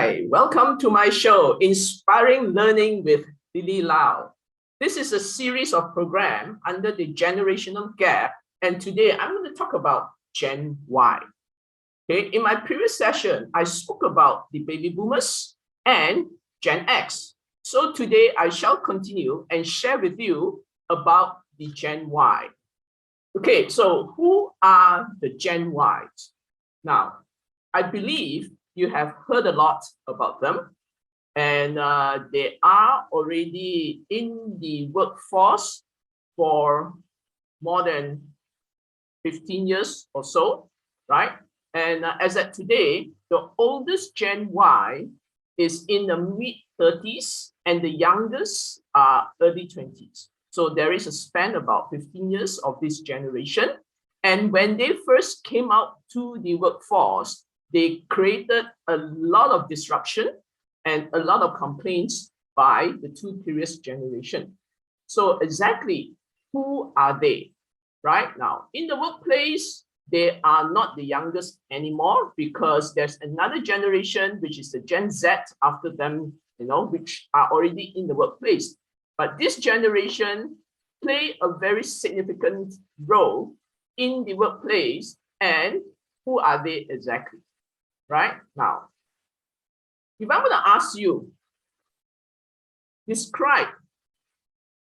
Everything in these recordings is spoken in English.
Hi, welcome to my show, Inspiring Learning with Lily Lau. This is a series of programs under the generational gap, and today I'm going to talk about Gen Y. Okay, in my previous session, I spoke about the baby boomers and Gen X. So today I shall continue and share with you about the Gen Y. Okay, so who are the Gen Ys? Now, I believe you have heard a lot about them, and they are already in the workforce for more than 15 years or so, right? And as at today, the oldest Gen Y is in the mid-30s and the youngest are early 20s. So there is a span about 15 years of this generation. And when they first came out to the workforce, they created a lot of disruption and a lot of complaints by the two previous generations. So exactly who are they? Right now, in the workplace, they are not the youngest anymore because there's another generation, which is the Gen Z after them, which are already in the workplace. But this generation play a very significant role in the workplace. And who are they exactly? Right now, if I'm going to ask you, describe,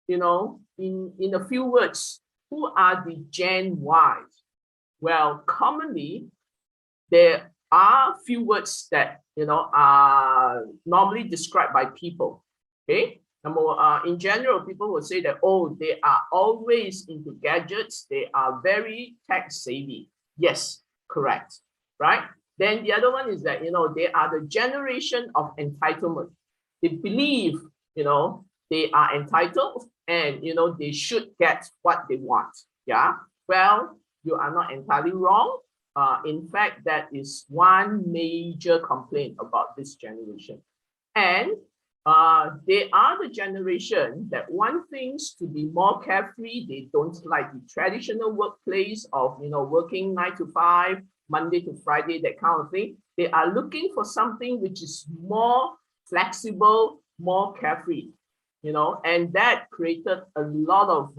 in a few words, who are the Gen Ys? Well, commonly, there are few words that, are normally described by people, okay? In general, people will say that, oh, they are always into gadgets. They are very tech savvy. Yes, correct, right? Then the other one is that, they are the generation of entitlement. They believe, they are entitled and, they should get what they want. Yeah. Well, you are not entirely wrong. In fact, that is one major complaint about this generation. And they are the generation that want things to be more carefree. They don't like the traditional workplace of, working 9 to 5, Monday to Friday, that kind of thing. They are looking for something which is more flexible, more carefree, and that created a lot of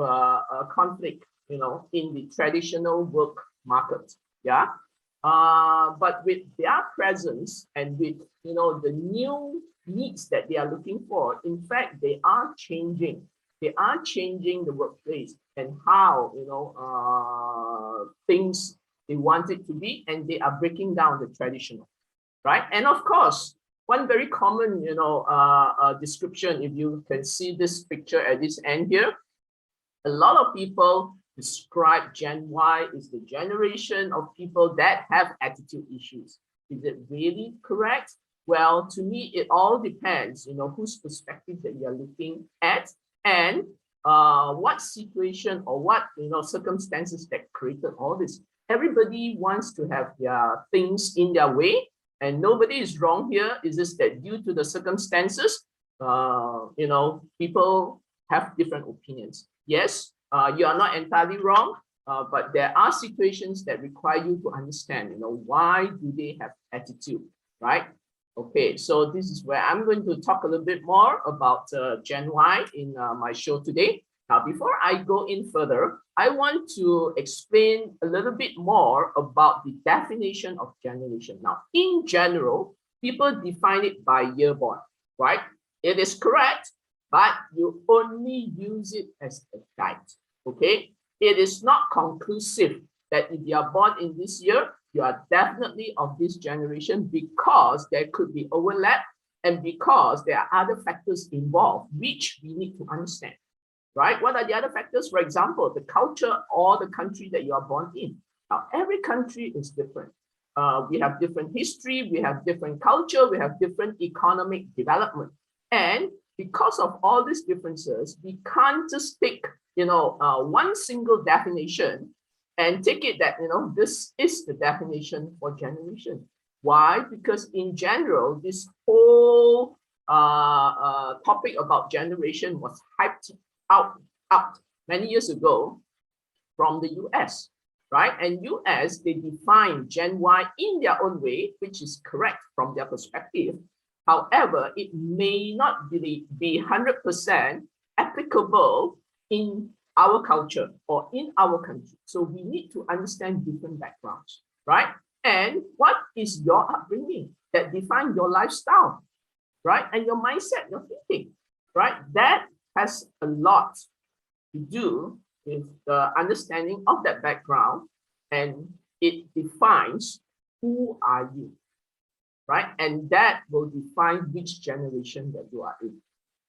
conflict, in the traditional work market. Yeah. But with their presence and with, the new needs that they are looking for, in fact, they are changing. They are changing the workplace and how, things they want it to be, and they are breaking down the traditional, right? And of course, one very common, description, if you can see this picture at this end here, a lot of people describe Gen Y is the generation of people that have attitude issues. Is it really correct? Well, to me, it all depends, whose perspective that you're looking at and what situation or what, circumstances that created all this. Everybody wants to have their things in their way, and nobody is wrong here. It's just that due to the circumstances, people have different opinions. Yes, you are not entirely wrong, but there are situations that require you to understand, why do they have attitude, right? Okay, so this is where I'm going to talk a little bit more about Gen Y in my show today. Now, before I go in further, I want to explain a little bit more about the definition of generation. Now, in general, people define it by year born, right? It is correct, but you only use it as a guide, okay? It is not conclusive that if you are born in this year, you are definitely of this generation, because there could be overlap and because there are other factors involved, which we need to understand. Right? What are the other factors? For example, the culture or the country that you are born in. Now, every country is different. We have different history, we have different culture, we have different economic development. And because of all these differences, we can't just take, one single definition and take it that, this is the definition for generation. Why? Because in general, this whole topic about generation was hyped out many years ago from the US, right? And US, they define Gen Y in their own way, which is correct from their perspective. However, it may not be 100% applicable in our culture or in our country. So we need to understand different backgrounds, right? And what is your upbringing that define your lifestyle, right? And your mindset, your thinking, right? That has a lot to do with the understanding of that background, and it defines who are you, right? And that will define which generation that you are in,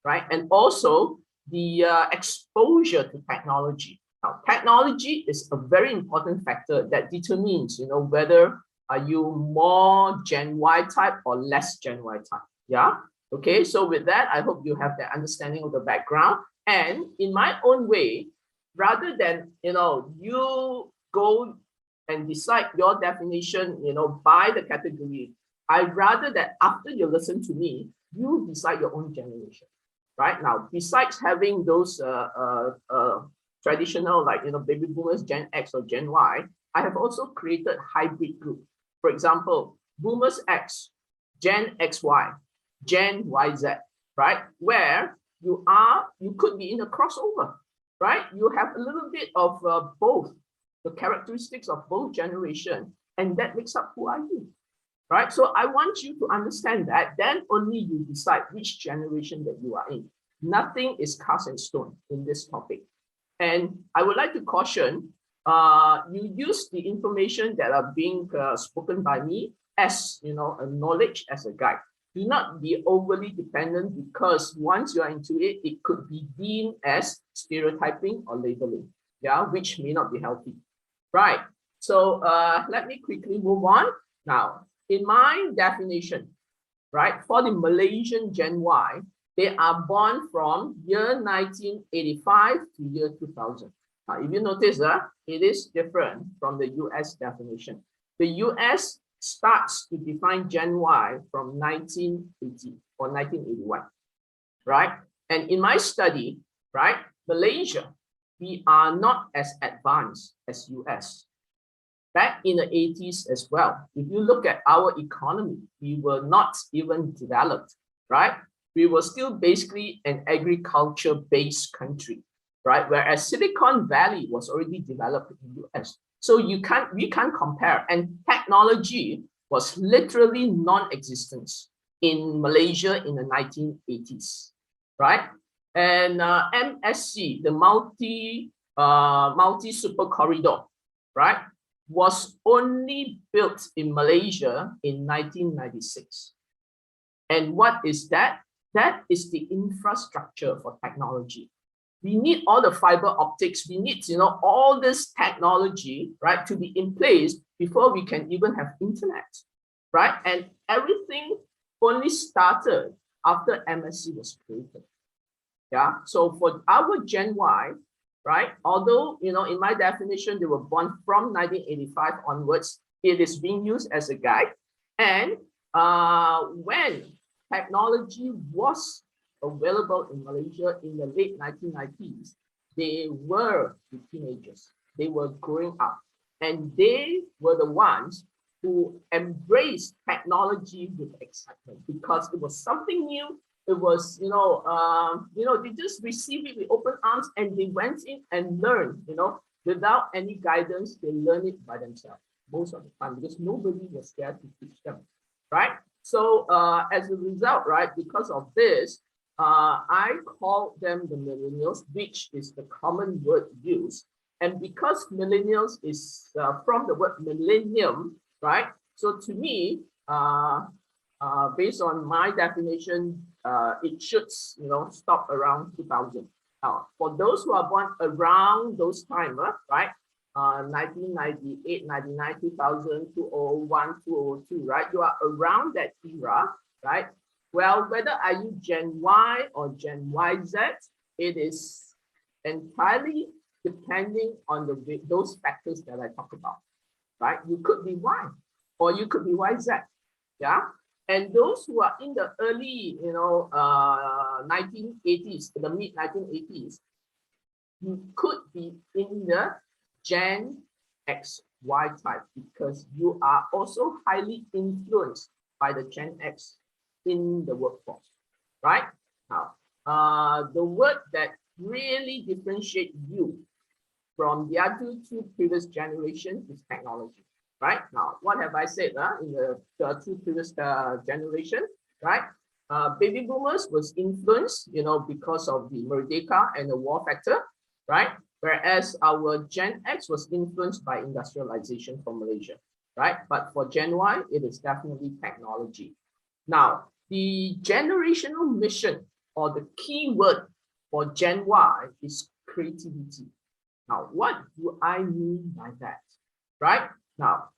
right? And also the exposure to technology. Now, technology is a very important factor that determines, whether are you more Gen Y type or less Gen Y type. Yeah. Okay. So with that, I hope you have the understanding of the background. And in my own way, rather than you go and decide your definition, by the category, I'd rather that after you listen to me, you decide your own generation. Right now, besides having those traditional, like baby boomers, Gen X or Gen Y, I have also created hybrid group. For example, boomers X, Gen XY, Gen YZ, right? Where you could be in a crossover, right? You have a little bit of both the characteristics of both generations, and that makes up who are you, right? So I want you to understand that. Then only you decide which generation that you are in. Nothing is cast in stone in this topic. And I would like to caution, you use the information that are being spoken by me as a knowledge, as a guide. Do not be overly dependent, because once you are into it, it could be deemed as stereotyping or labeling, yeah, which may not be healthy, right? So let me quickly move on. Now, in my definition, right, for the Malaysian Gen Y, they are born from year 1985 to year 2000. Now, if you notice, it is different from the US definition. The US starts to define Gen Y from 1980 or 1981, right? And in my study, right, Malaysia, we are not as advanced as US. Back in the 80s as well, if you look at our economy, we were not even developed, right? We were still basically an agriculture-based country, right? Whereas Silicon Valley was already developed in the US. So we can't compare. And technology was literally non-existent in Malaysia in the 1980s, right? And MSC, the multi-super corridor, right, was only built in Malaysia in 1996. And what is that? That is the infrastructure for technology. We need all the fiber optics. We need, all this technology, right, to be in place before we can even have internet, right? And everything only started after MSC was created. Yeah. So for our Gen Y, right, although, in my definition, they were born from 1985 onwards, it is being used as a guide. And when technology was available in Malaysia in the late 1990s, they were the teenagers. They were growing up, and they were the ones who embraced technology with excitement, because it was something new. It was, they just received it with open arms, and they went in and learned, without any guidance. They learned it by themselves most of the time, because nobody was there to teach them, right? So as a result, right, because of this, I call them the millennials, which is the common word used. And because millennials is from the word millennium, right? So to me, based on my definition, it should, stop around 2000. Now, for those who are born around those time, right? 1998, 99, 2000, 2001, 2002, right? You are around that era, right? Well, whether are you Gen Y or Gen YZ, it is entirely depending on those factors that I talk about, right? You could be Y or you could be YZ, yeah? And those who are in the early, 1980s, the mid 1980s, you could be in the Gen X, Y type, because you are also highly influenced by the Gen X. in the workforce, right? Now, the word that really differentiate you from the other two previous generations is technology, right? Now, what have I said in the two previous generations, right? Baby boomers was influenced, because of the Merdeka and the war factor, right? Whereas our Gen X was influenced by industrialization from Malaysia, right? But for Gen Y, it is definitely technology. Now, the generational mission or the key word for Gen Y is creativity. Now, what do I mean by that? Right? Now,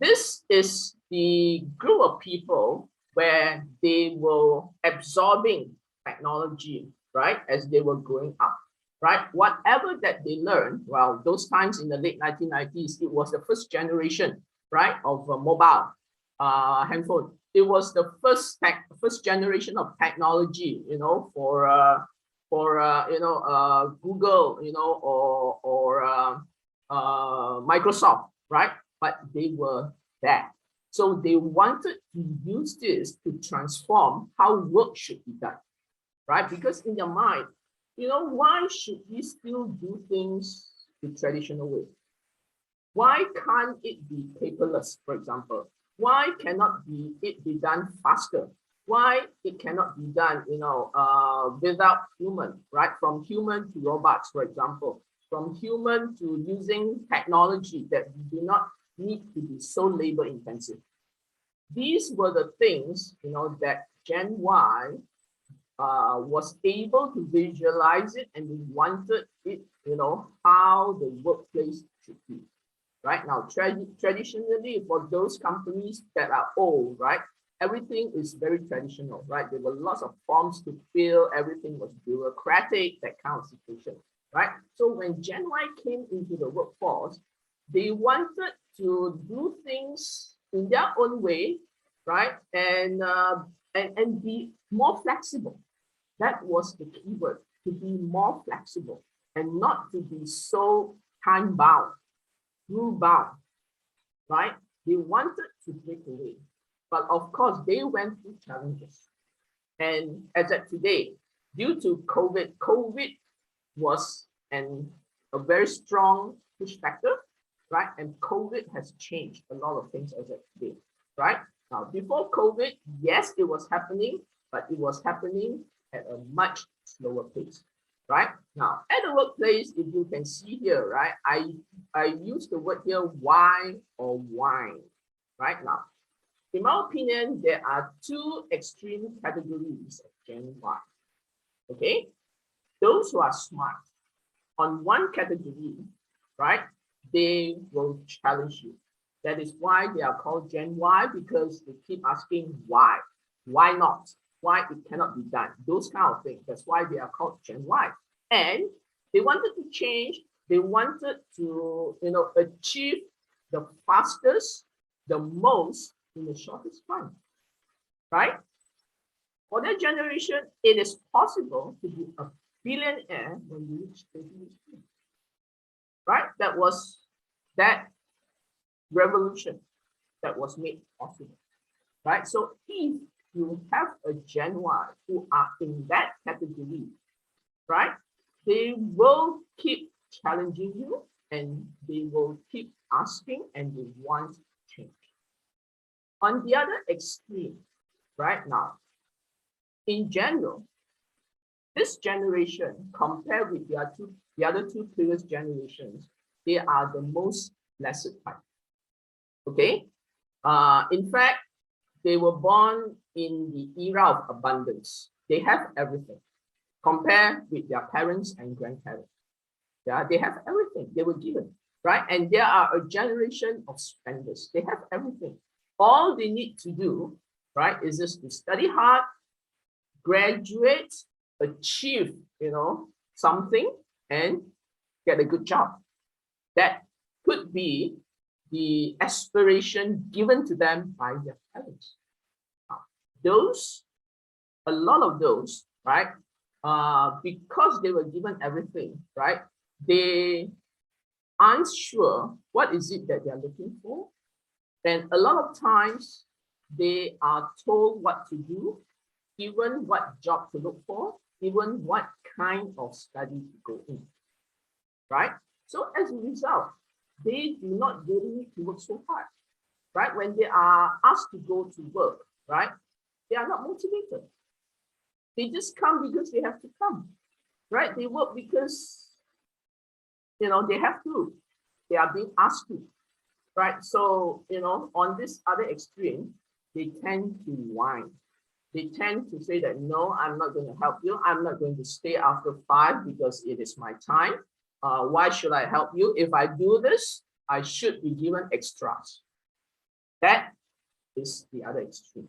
this is the group of people where they were absorbing technology, right, as they were growing up, right? Whatever that they learned, well, those times in the late 1990s, it was the first generation, right, of a mobile handphone. It was the first generation of technology, for Google, or Microsoft, right? But they were there. So they wanted to use this to transform how work should be done, right? Because in their mind, why should we still do things the traditional way? Why can't it be paperless, for example? Why cannot it be done faster? Why it cannot be done, without human, right? From human to robots, for example, from human to using technology that do not need to be so labor intensive. These were the things, that Gen Y was able to visualize it, and they wanted it, how the workplace should be. Right now, traditionally, for those companies that are old, right, everything is very traditional, right? There were lots of forms to fill, everything was bureaucratic, that kind of situation, right? So when Gen Y came into the workforce, they wanted to do things in their own way, right? And be more flexible. That was the keyword, to be more flexible and not to be so time-bound, rule-bound, right? They wanted to break away. But of course, they went through challenges. And as of today, due to COVID was a very strong push factor, right? And COVID has changed a lot of things as of today, right? Now, before COVID, yes, it was happening, but it was happening at a much slower pace, right? Now, at the workplace, if you can see here, right, I use the word here, why or wine, right? Now, in my opinion, there are two extreme categories of Gen Y, okay? Those who are smart, on one category, right, they will challenge you. That is why they are called Gen Y, because they keep asking why. Why not? Why it cannot be done? Those kind of things. That's why they are called Gen Y. And they wanted to change. They wanted to, achieve the fastest, the most in the shortest time, right? For their generation, it is possible to be a billionaire when you reach 30 years old, right? That was that revolution that was made possible, right? So if you have a Gen Y who are in that category, right? They will keep challenging you, and they will keep asking, and they want change. On the other extreme, right now, in general, this generation, compared with the other two previous generations, they are the most blessed type. Okay? In fact, they were born in the era of abundance. They have everything compared with their parents and grandparents. Yeah, they have everything they were given, right? And there are a generation of spenders. They have everything. All they need to do, right, is just to study hard, graduate, achieve, something, and get a good job. That could be the aspiration given to them by their parents. A lot of those, right, because they were given everything, right, they aren't sure what is it that they're looking for. And a lot of times they are told what to do, even what job to look for, even what kind of study to go in, right? So as a result, they do not really need to work so hard, right? When they are asked to go to work, right? They are not motivated. They just come because they have to come, right? They work because, you know, they have to. They are being asked to, right? So, you know, on this other extreme, they tend to whine. They tend to say that, no, I'm not going to help you. I'm not going to stay after 5 because it is my time. Why should I help you? If I do this, I should be given extras. That is the other extreme,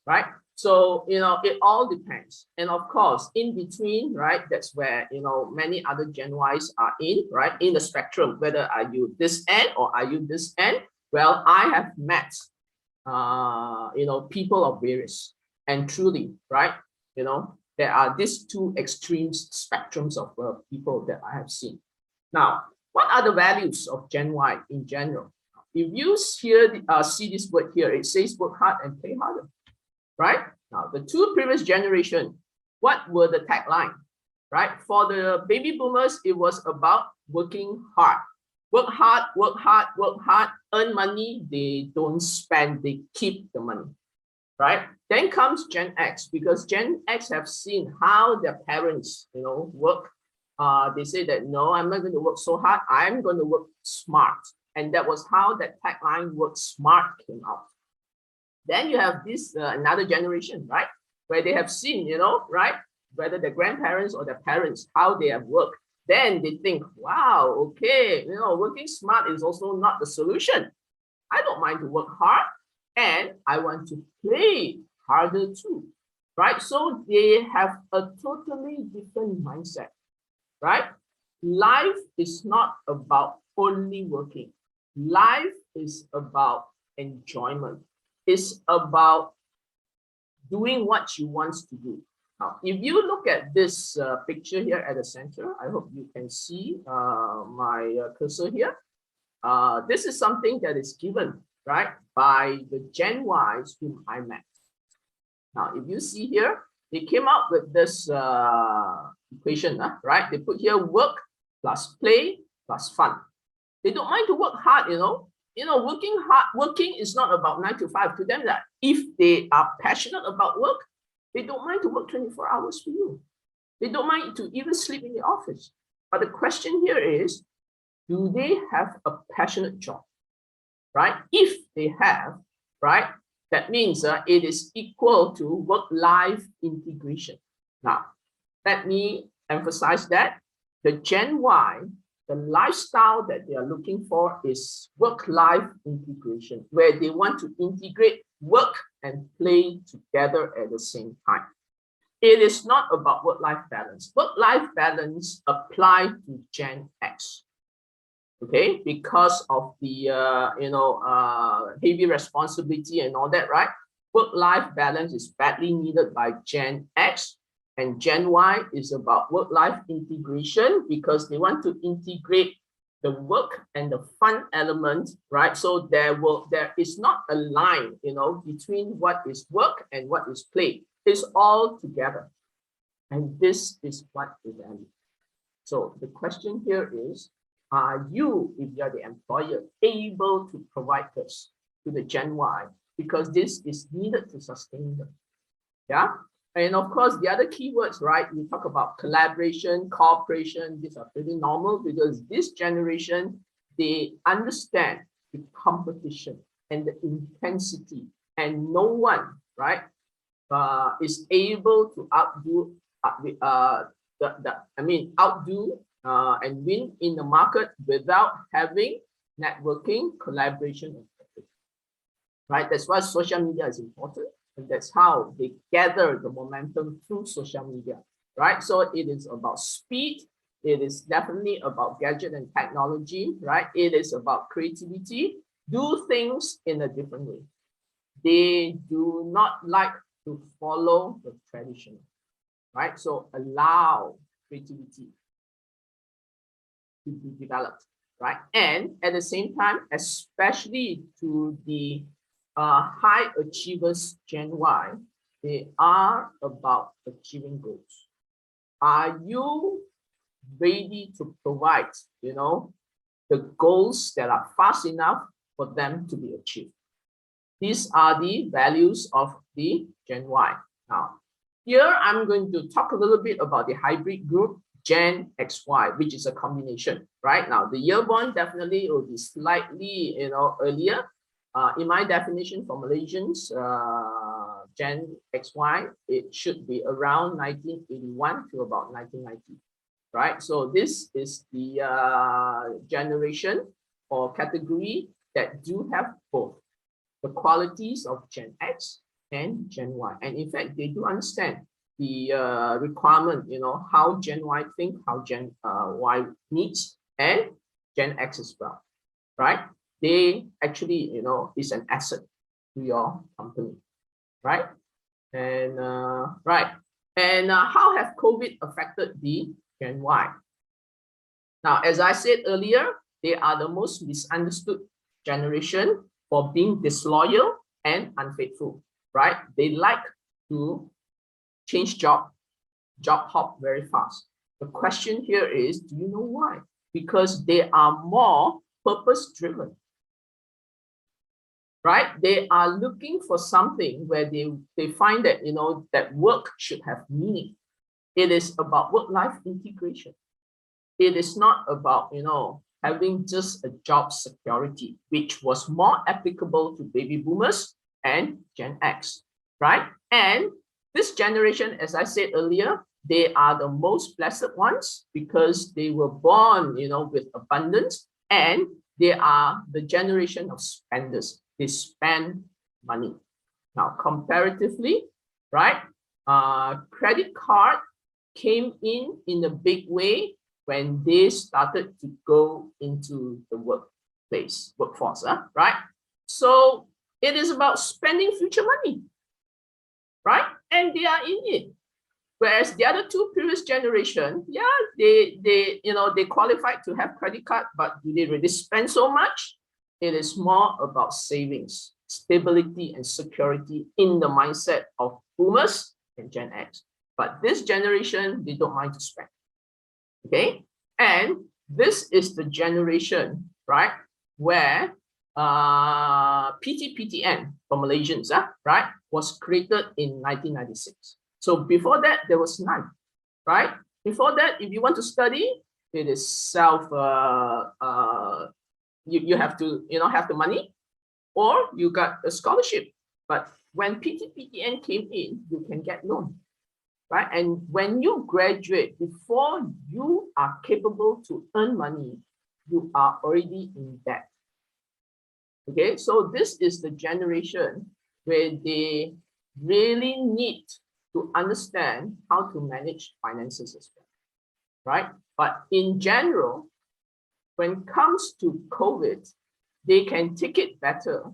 right? So, you know, it all depends. And of course, in between, right, that's where, you know, many other Gen Ys are in, right, in the spectrum, whether are you this end or are you this end? Well, I have met, you know, people of various, and truly, right, you know, there are these two extremes spectrums of people that I have seen. Now, what are the values of Gen Y in general? If you see this word here, it says work hard and play harder, right? Now, the two previous generation, what were the tagline, right? For the baby boomers, it was about working hard. Work hard, work hard, work hard, earn money. They don't spend, they keep the money, right? Then comes Gen X, because Gen X have seen how their parents, you know, work. They say that, no, I'm not going to work so hard. I'm going to work smart. And that was how that tagline work smart came out. Then you have this another generation, right? Where they have seen, you know, right? Whether their grandparents or their parents, how they have worked. Then they think, wow, okay, you know, working smart is also not the solution. I don't mind to work hard and I want to play harder too, right? So they have a totally different mindset, right? Life is not about only working. Life is about enjoyment. It's about doing what you want to do. Now, if you look at this picture here at the center, I hope you can see my cursor here. This is something that is given, right, by the Gen Ys whom I met. Now, if you see here, they came up with this equation, right? They put here work plus play plus fun. They don't mind to work hard, you know. You know, working hard, working is not about 9 to 5 to them. That if they are passionate about work, they don't mind to work 24 hours for you. They don't mind to even sleep in the office. But the question here is, do they have a passionate job, right? If they have, right, that means it is equal to work-life integration. Now, let me emphasize that the Gen Y, the lifestyle that they are looking for is work-life integration, where they want to integrate work and play together at the same time. It is not about work-life balance. Work-life balance applies to Gen X, okay, because of the heavy responsibility and all that, right? Work-life balance is badly needed by Gen X. And Gen Y is about work-life integration because they want to integrate the work and the fun element, right? So there is not a line, you know, between what is work and what is play. It's all together. And this is what they value. So the question here is, are you, if you're the employer, able to provide this to the Gen Y? Because this is needed to sustain them. Yeah. And of course, the other keywords, right? We talk about collaboration, cooperation. These are pretty normal because this generation, they understand the competition and the intensity, and no one, right, is able to outdo and win in the market without having networking, collaboration, right? That's why social media is important. And that's how they gather the momentum through social media, right? So it is about speed. It is definitely about gadget and technology, right? It is about creativity. Do things in a different way. They do not like to follow the tradition, right? So allow creativity to be developed, right? And at the same time, especially to the high achievers Gen Y, they are about achieving goals. Are you ready to provide, the goals that are fast enough for them to be achieved? These are the values of the Gen Y. Now, here I'm going to talk a little bit about the hybrid group, Gen XY, which is a combination, right? Now, the year-born definitely will be slightly, earlier. In my definition for Malaysians, Gen XY, it should be around 1981 to about 1990, right? So this is the generation or category that do have both the qualities of Gen X and Gen Y. And in fact, they do understand the requirement, how Gen Y think, how Gen Y needs, and Gen X as well, right? They actually, is an asset to your company, right? And how have COVID affected the Gen Y? Now, as I said earlier, they are the most misunderstood generation for being disloyal and unfaithful, right? They like to change job hop very fast. The question here is, do you know why? Because they are more purpose-driven, right? They are looking for something where they find that, that work should have meaning. It is about work-life integration. It is not about, having just a job security, which was more applicable to baby boomers and Gen X, right? And this generation, as I said earlier, they are the most blessed ones because they were born, with abundance, and they are the generation of spenders. They spend money. Now, comparatively, right? Credit card came in a big way when they started to go into the workforce, right? So it is about spending future money, right? And they are in it. Whereas the other two previous generation, yeah, they qualified to have credit card, but do they really spend so much? It is more about savings, stability, and security in the mindset of boomers and Gen X. But this generation, they don't mind to spend. Okay, and this is the generation, right, where PTPTN for Malaysians, right, was created in 1996. So before that, there was none, right? Before that, if you want to study, it is you have to, have the money, or you got a scholarship. But when PTPTN came in, you can get loan. Right? And when you graduate, before you are capable to earn money, you are already in debt. Okay, so this is the generation where they really need to understand how to manage finances as well, right? But in general, when it comes to COVID, they can take it better,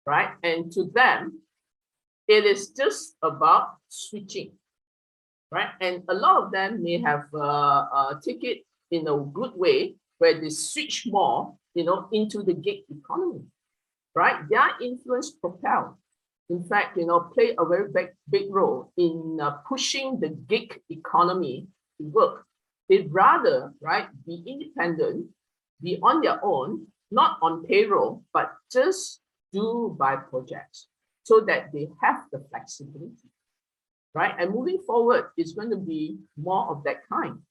right? And to them, it is just about switching. Right? And a lot of them may have take it in a good way where they switch more, into the gig economy, right? Their influence propel, in fact, play a very big role in pushing the gig economy to work. They'd rather, right, be independent, be on their own, not on payroll, but just do by projects so that they have the flexibility. Right? And moving forward, it's going to be more of that kind,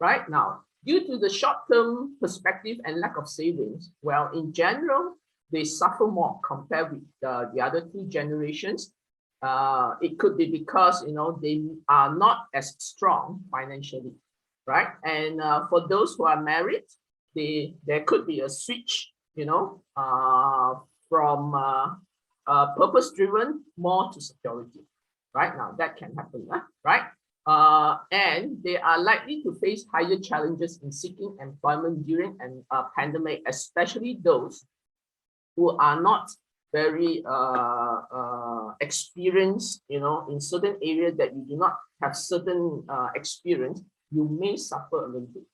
right? Now, due to the short-term perspective and lack of savings, well, in general, they suffer more compared with the other two generations. It could be because, they are not as strong financially, right? And for those who are married, there could be a switch, from purpose-driven more to security. Right now, that can happen, right? And they are likely to face higher challenges in seeking employment during a pandemic, especially those who are not very experienced, in certain areas that you do not have certain experience, you may suffer a little bit,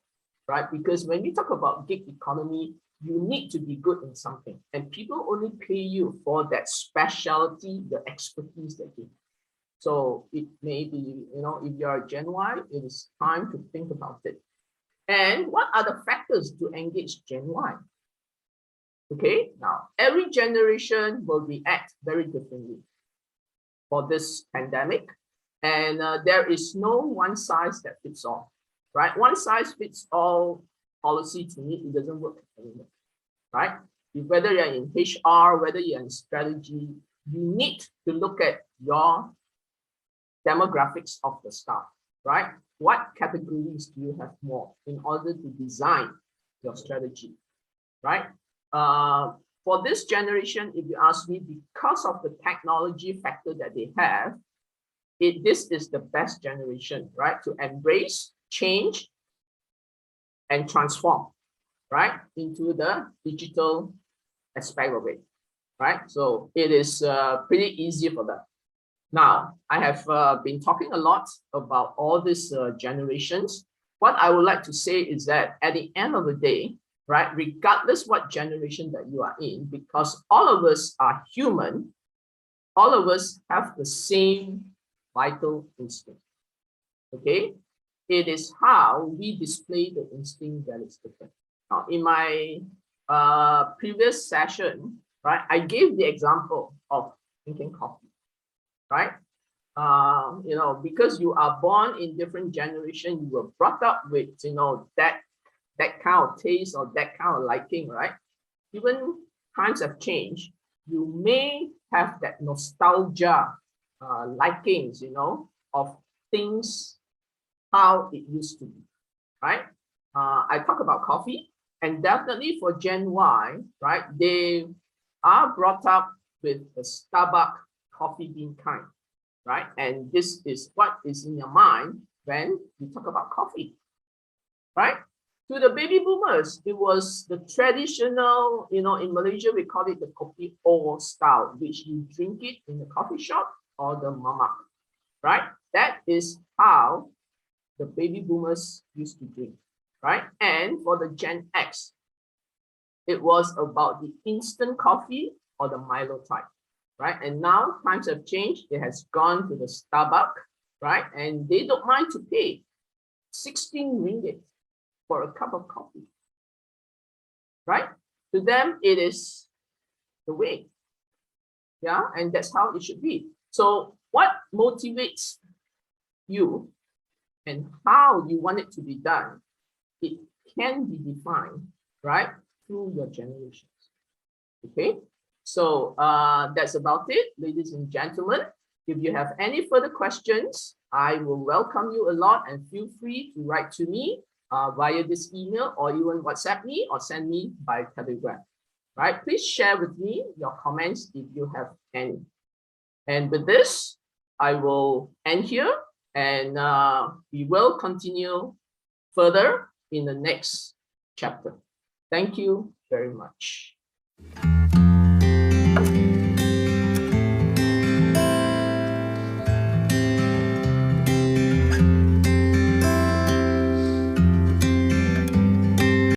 right? Because when we talk about gig economy, you need to be good in something, and people only pay you for that specialty, the expertise that you have. So it may be, if you're Gen Y, it is time to think about it. And what are the factors to engage Gen Y? Okay, now every generation will react very differently for this pandemic. And there is no one size that fits all, right? One size fits all policy, to me, it doesn't work anymore, right? Whether you're in HR, whether you're in strategy, you need to look at your demographics of the staff, right? What categories do you have more in order to design your strategy, right? For this generation, if you ask me, because of the technology factor that they have, this is the best generation, right? To embrace change and transform, right? Into the digital aspect of it, right? So it is pretty easy for them. Now, I have been talking a lot about all these generations. What I would like to say is that at the end of the day, right, regardless what generation that you are in, because all of us are human, all of us have the same vital instinct, okay? It is how we display the instinct that is different. Now, in my previous session, right, I gave the example of drinking coffee, right? Because you are born in different generation, you were brought up with, that kind of taste or that kind of liking, right? Even times have changed, you may have that nostalgia, likings, of things, how it used to be, right? I talk about coffee, and definitely for Gen Y, right? They are brought up with the Starbucks coffee bean kind, right? And this is what is in your mind when you talk about coffee, right? To the baby boomers, it was the traditional, in Malaysia, we call it the kopi o style, which you drink it in the coffee shop or the mamak, right? That is how the baby boomers used to drink, right? And for the Gen X, it was about the instant coffee or the Milo type, right? And now times have changed. It has gone to the Starbucks, right? And they don't mind to pay 16 ringgit for a cup of coffee, right? To them, it is the way, yeah? And that's how it should be. So what motivates you and how you want it to be done, it can be defined, right, through your generations. Okay, so that's about it, ladies and gentlemen. If you have any further questions, I will welcome you a lot, and feel free to write to me via this email, or even WhatsApp me or send me by Telegram. Right? Please share with me your comments if you have any. And with this, I will end here, and we will continue further in the next chapter. Thank you very much.